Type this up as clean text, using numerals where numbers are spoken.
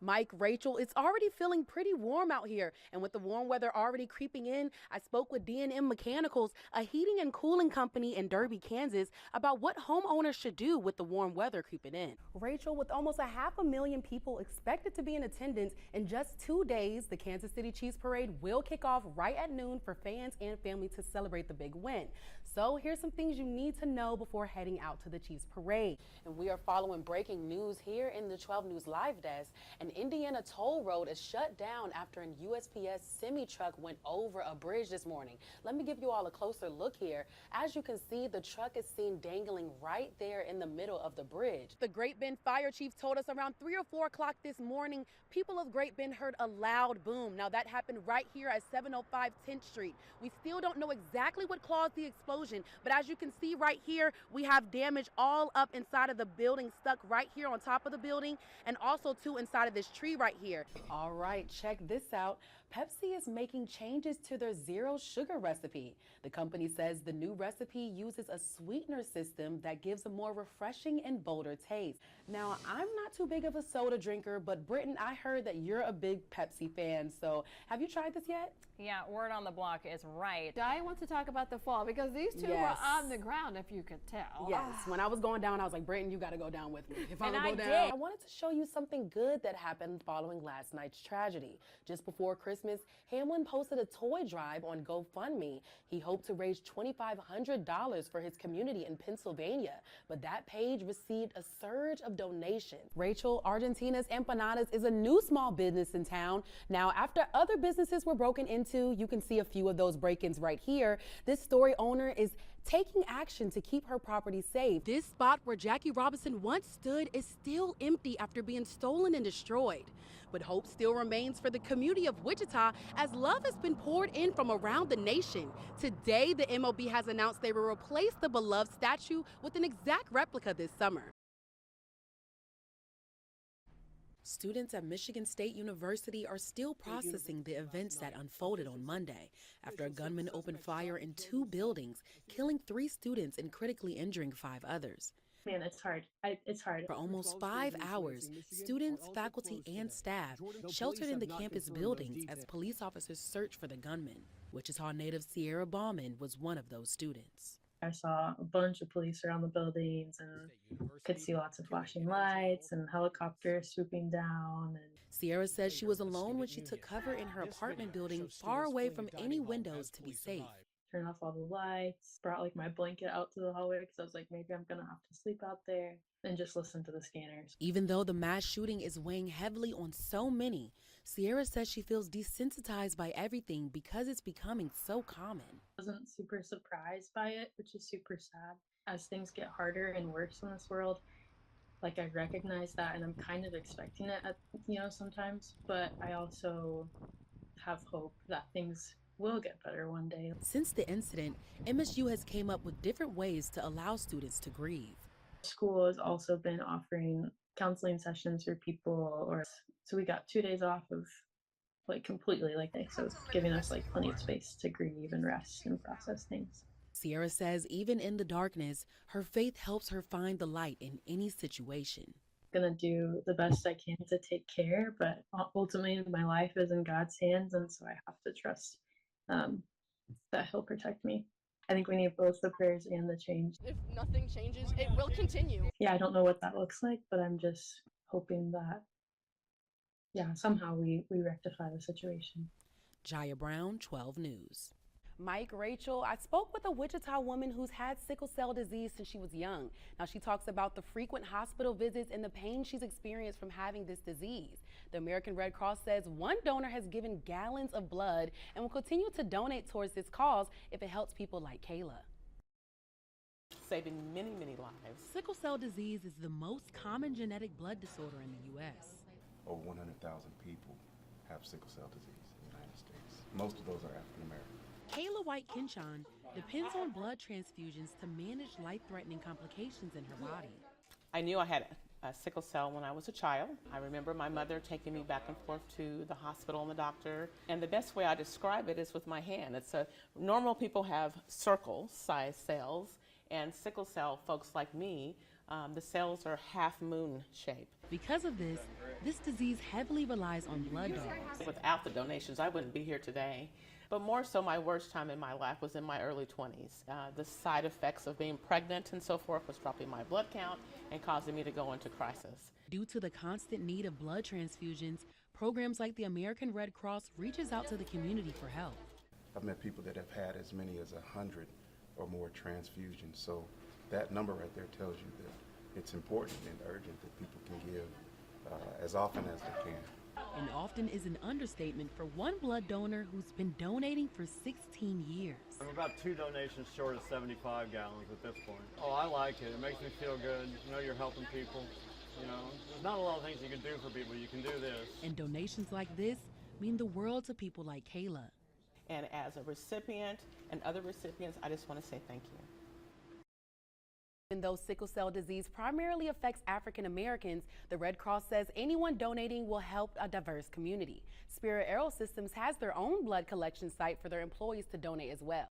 Mike, Rachel, it's already feeling pretty warm out here. And with the warm weather already creeping in, I spoke with D&M Mechanicals, a heating and cooling company in Derby, Kansas, about what homeowners should do with the warm weather creeping in. Rachel, with almost 500,000 people expected to be in attendance in just 2 days, the Kansas City Chiefs Parade will kick off right at noon for fans and family to celebrate the big win. So here's some things you need to know before heading out to the Chiefs Parade. And we are following breaking news here in the 12 News Live Desk. An Indiana toll road is shut down after an USPS semi-truck went over a bridge this morning. Let me give you all a closer look here. As you can see, the truck is seen dangling right there in the middle of the bridge. The Great Bend Fire Chief told us around 3 or 4 o'clock this morning, people of Great Bend heard a loud boom. Now that happened right here at 705 10th Street. We still don't know exactly what caused the explosion, but as you can see right here, we have damage all up inside of the building, stuck right here on top of the building, and also too inside of this tree right here. All right, check this out. Pepsi is making changes to their zero sugar recipe. The company says the new recipe uses a sweetener system that gives a more refreshing and bolder taste. Now, I'm not too big of a soda drinker, but Britton, I heard that you're a big Pepsi fan, so have you tried this yet? Yeah, word on the block is right. Jaiya wants to talk about the fall because these two were on the ground, if you could tell. Yes, when I was going down, I was like, Britton, you got to go down with me. If I'm And gonna go I down. did. I wanted to show you something good that happened following last night's tragedy. Just before Christmas, Hamlin posted a toy drive on GoFundMe. He hoped to raise $2,500 for his community in Pennsylvania, but that page received a surge of donations. Rachel, Argentina's Empanadas is a new small business in town. Now, after other businesses were broken into, you can see a few of those break-ins right here. This story owner is taking action to keep her property safe. This spot where Jackie Robinson once stood is still empty after being stolen and destroyed. But hope still remains for the community of Wichita as love has been poured in from around the nation. Today, the MLB has announced they will replace the beloved statue with an exact replica this summer. Students at Michigan State University are still processing the events that unfolded on Monday after a gunman opened fire in 2 buildings, killing 3 students and critically injuring 5 others. Man, it's hard. It's hard. For almost 5 hours, students, faculty, and staff sheltered in the campus buildings as police officers searched for the gunman. Wichita native Sierra Bauman was one of those students. I saw a bunch of police around the buildings and could see lots of flashing lights and helicopters swooping down. And Sierra says she was alone when she took cover in her apartment building, far away from any windows to be safe. Turned off all the lights, brought like my blanket out to the hallway because I was like, maybe I'm gonna have to sleep out there, and just listen to the scanners. Even though the mass shooting is weighing heavily on so many, Sierra says she feels desensitized by everything because it's becoming so common. I wasn't super surprised by it, which is super sad. As things get harder and worse in this world, like I recognize that and I'm kind of expecting it sometimes, but I also have hope that things will get better one day. Since the incident, MSU has came up with different ways to allow students to grieve. School has also been offering counseling sessions for people, so we got 2 days off of completely so it's giving us plenty of space to grieve and rest and process things. Sierra says even in the darkness, her faith helps her find the light in any situation. I'm gonna do the best I can to take care, but ultimately my life is in God's hands, and so I have to trust that He'll protect me. I think we need both the prayers and the change. If nothing changes, it will continue. Yeah, I don't know what that looks like, but I'm just hoping that, somehow we rectify the situation. Jaiya Brown, 12 News. Mike, Rachel, I spoke with a Wichita woman who's had sickle cell disease since she was young. Now, she talks about the frequent hospital visits and the pain she's experienced from having this disease. The American Red Cross says one donor has given gallons of blood and will continue to donate towards this cause if it helps people like Kayla. Saving many, many lives. Sickle cell disease is the most common genetic blood disorder in the U.S. Over 100,000 people have sickle cell disease in the United States. Most of those are African American. Kayla White Kinshon depends on blood transfusions to manage life-threatening complications in her body. I knew I had sickle cell when I was a child. I remember my mother taking me back and forth to the hospital and the doctor. And the best way I describe it is with my hand. Normal people have circle-sized cells, and sickle cell folks like me The cells are half moon shaped. Because of this, this disease heavily relies on blood donors. Without the donations, I wouldn't be here today. But more so, my worst time in my life was in my early 20s. The side effects of being pregnant and so forth was dropping my blood count and causing me to go into crisis. Due to the constant need of blood transfusions, programs like the American Red Cross reaches out to the community for help. I've met people that have had as many as 100 or more transfusions. So that number right there tells you that it's important and urgent that people can give as often as they can. And often is an understatement for one blood donor who's been donating for 16 years. I'm about 2 donations short of 75 gallons at this point. Oh, I like it. It makes me feel good. You know, you're helping people. You know, there's not a lot of things you can do for people. You can do this. And donations like this mean the world to people like Kayla. And as a recipient and other recipients, I just want to say thank you. Even though sickle cell disease primarily affects African Americans, the Red Cross says anyone donating will help a diverse community. Spirit Aerosystems has their own blood collection site for their employees to donate as well.